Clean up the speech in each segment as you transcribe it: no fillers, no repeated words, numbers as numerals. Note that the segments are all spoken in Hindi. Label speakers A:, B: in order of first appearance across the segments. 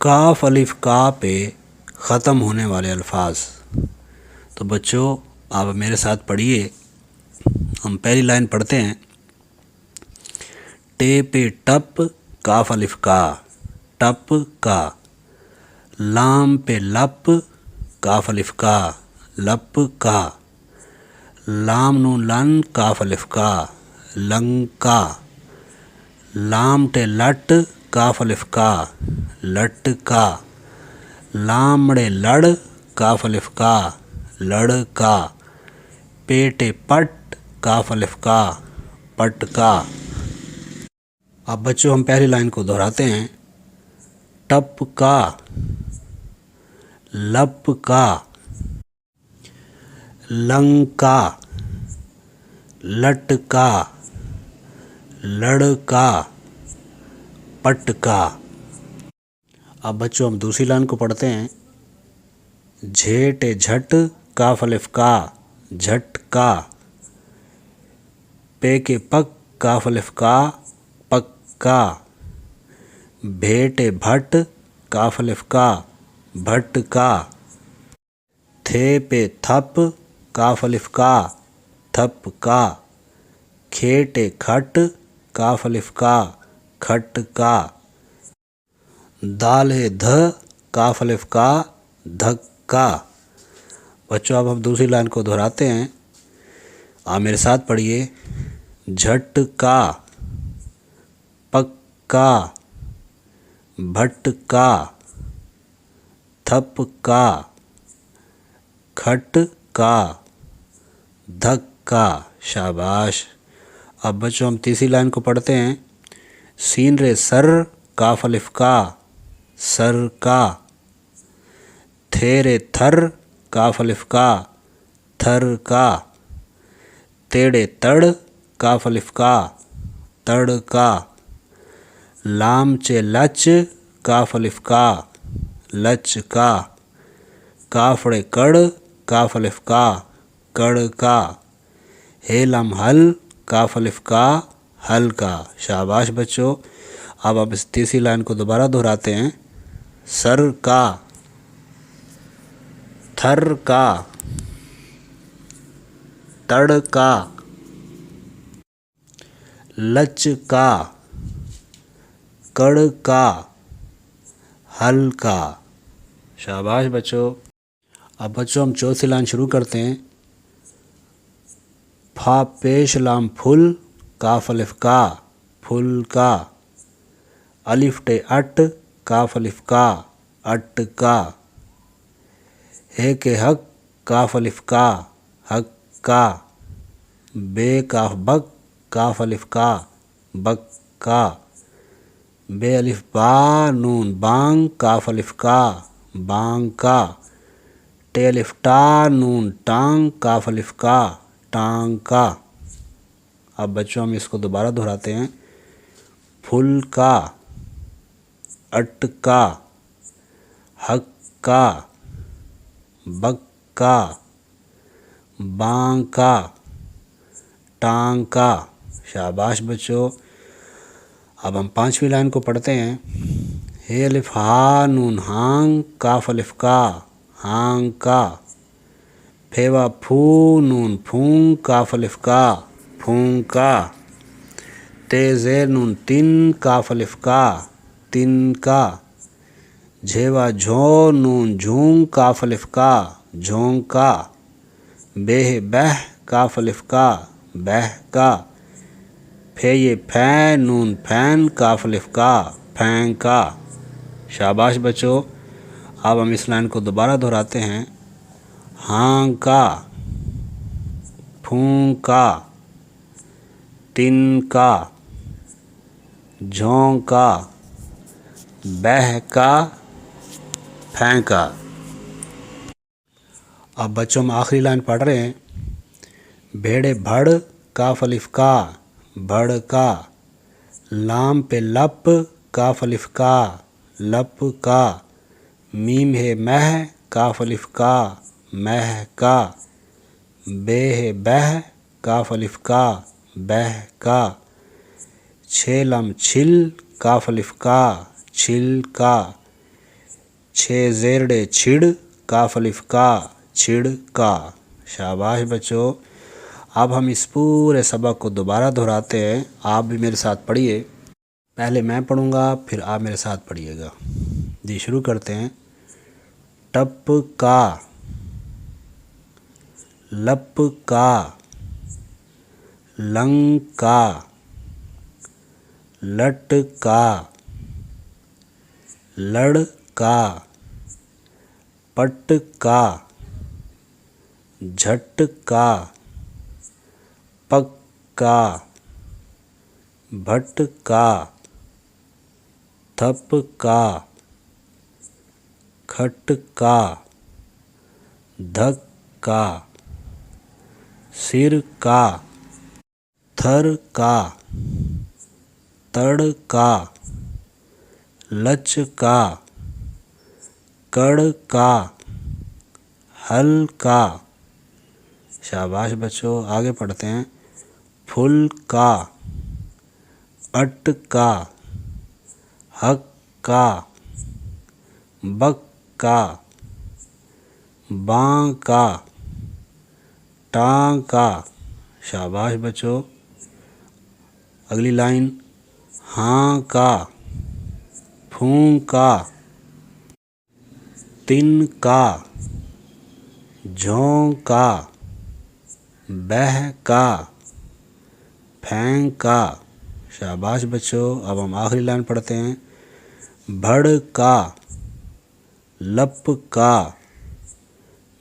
A: काफ अलिफ का पे ख़त्म होने वाले अल्फाज। तो बच्चों आप मेरे साथ पढ़िए। हम पहली लाइन पढ़ते हैं। टे पे टप काफ अलिफ का, टप का। लाम पे लप काफ अलिफ का, लप का। लाम नून लन काफ अलिफ का, लंका। लाम टे लट काफ अलिफ का, लट का। लामड़े लड़ काफ अलिफ का, लड़ का। पेटे पट काफ अलिफ का, पट का। अब बच्चों हम पहली लाइन को दोहराते हैं। टप का, लप का। लंका, लटका, लड़का, पटका। अब बच्चों हम दूसरी लाइन को पढ़ते हैं। झेटे झट काफ अलिफ का, झटका। पे के पक काफ अलिफ का, पक्का। भेटे भट काफ अलिफ का, भटका। थे पे थप काफ अलिफ का, थप का। खेटे खट काफ अलिफ का, खट का। दाले ध काफ अलिफ का, धक्का। बच्चों अब हम दूसरी लाइन को दोहराते हैं। आप मेरे साथ पढ़िए। झटका, पक्का, भटका, थपका, खटका, धक्का। शाबाश। अब बच्चों हम तीसरी लाइन को पढ़ते हैं। सीन रे सर काफ अलिफ का, सर का। थेरे थर काफ अलिफ का, थर का। तेड़े तड़ काफ अलिफ का, तड़ का। लाम चे लच काफ अलिफ का, लच का। काफड़े कड़ काफ अलिफ का, कड़ का। हेलम हल काफ अलिफ का, हल का। शाबाश बच्चों। अब आप इस तीसरी लाइन को दोबारा दोहराते हैं। सर का, थर का, तड़ का, लच का, कड़ का, हल का। शाबाश बच्चों। अब बच्चों हम चौथी लाइन शुरू करते हैं। फा पेश लाम फुल काफ अलिफ का, फुल का। अलिफ टे अट काफ अलिफ का, अट का। हे के हक काफ अलिफ का, हक का। बे काफ बक काफ अलिफ का, बक का। बे अलिफ बा नून बांग काफ अलिफ का, बांग का। टे अलिफ टा नून टांग काफ अलिफ का, टांग का। अब बच्चों हम इसको दोबारा दोहराते हैं। फुल का, अटका, हक्का, बक्का, बांका, टांका। शाबाश बच्चों। अब हम पांचवी लाइन को पढ़ते हैं। हे अलिफ हा नून हांग काफ अलिफ का, हांग का। फेवा फू नून फूंग काफ अलिफ का, फूंग का। ते ज़ेर नून तिन काफ अलिफ का, तिन का। झेवा झो नून झूंग काफ अलिफ का, झोंग का। बेह बह काफ अलिफ का, बह का। फे ये फै नून फैन काफ अलिफ का, फैं का। शाबाश बच्चों। अब हम इस लाइन को दोबारा दोहराते हैं। हाँ का, फूं का, तिन का, झों का, बह का, फैं का। अब बच्चों हम आखिरी लाइन पढ़ रहे हैं। भेड़े भड़ काफ अलिफ का, भड़ का। लाम पे लप काफ अलिफ का, लप का। मीम है मह काफ अलिफ का, मह का। बे है बह काफ अलिफ का, बह का। छे लम छिल काफ अलिफ का, छिल का। छे ज़ेरड़े छिड़, काफ अलिफ का, छिड़ का। शाबाश बच्चों। अब हम इस पूरे सबक को दोबारा दोहराते हैं। आप भी मेरे साथ पढ़िए। पहले मैं पढ़ूँगा, फिर आप मेरे साथ पढ़िएगा। जी शुरू करते हैं। टप का, लप का, लंग का, लट का, लड़ का, पट का, झट का, पक का, भट का, थप का, खट का, धक का, सिर का, थर का, तड़ का, लच का, कड़ का, हल का। शाबाश बच्चों। आगे पढ़ते हैं। फुल का, अट का, हक का, बक का, बां का, टां का। शाबाश बच्चों। अगली लाइन। हाँ का, फूं का, तिन का, झों का, बह का, फैंग का। शाबाश बच्चों। अब हम आखिरी लाइन पढ़ते हैं। भड़ का, लप का,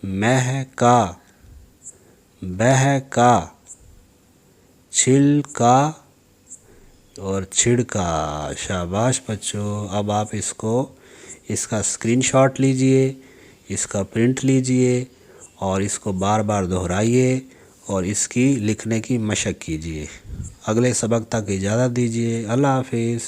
A: मह का, बह का, छिल का और छिड़ का। शाबाश बच्चों। अब आप इसका स्क्रीनशॉट लीजिए, इसका प्रिंट लीजिए और इसको बार बार दोहराइए और इसकी लिखने की मशक कीजिए। अगले सबक तक इजाज़त दीजिए। अल्लाह हाफिज़।